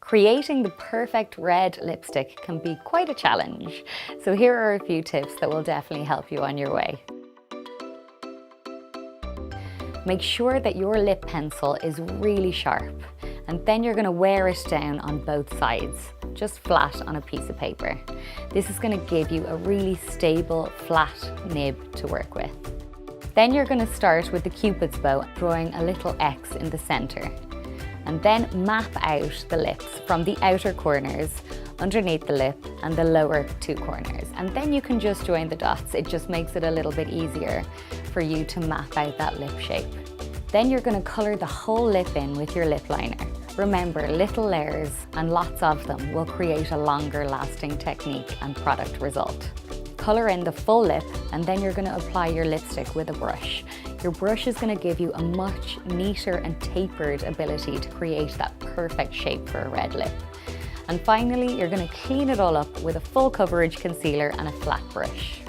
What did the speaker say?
Creating the perfect red lipstick can be quite a challenge, so here are a few tips that will definitely help you on your way. Make sure that your lip pencil is really sharp, and then you're going to wear it down on both sides, just flat on a piece of paper. This is going to give you a really stable, flat nib to work with. Then you're going to start with the Cupid's bow, drawing a little X in the center, and then map out the lips from the outer corners, underneath the lip, and the lower two corners. And then you can just join the dots. It just makes it a little bit easier for you to map out that lip shape. Then you're going to colour the whole lip in with your lip liner. Remember, little layers and lots of them will create a longer lasting technique and product result. Colour in the full lip, and then you're going to apply your lipstick with a brush. Your brush is going to give you a much neater and tapered ability to create that perfect shape for a red lip. And finally, you're going to clean it all up with a full coverage concealer and a flat brush.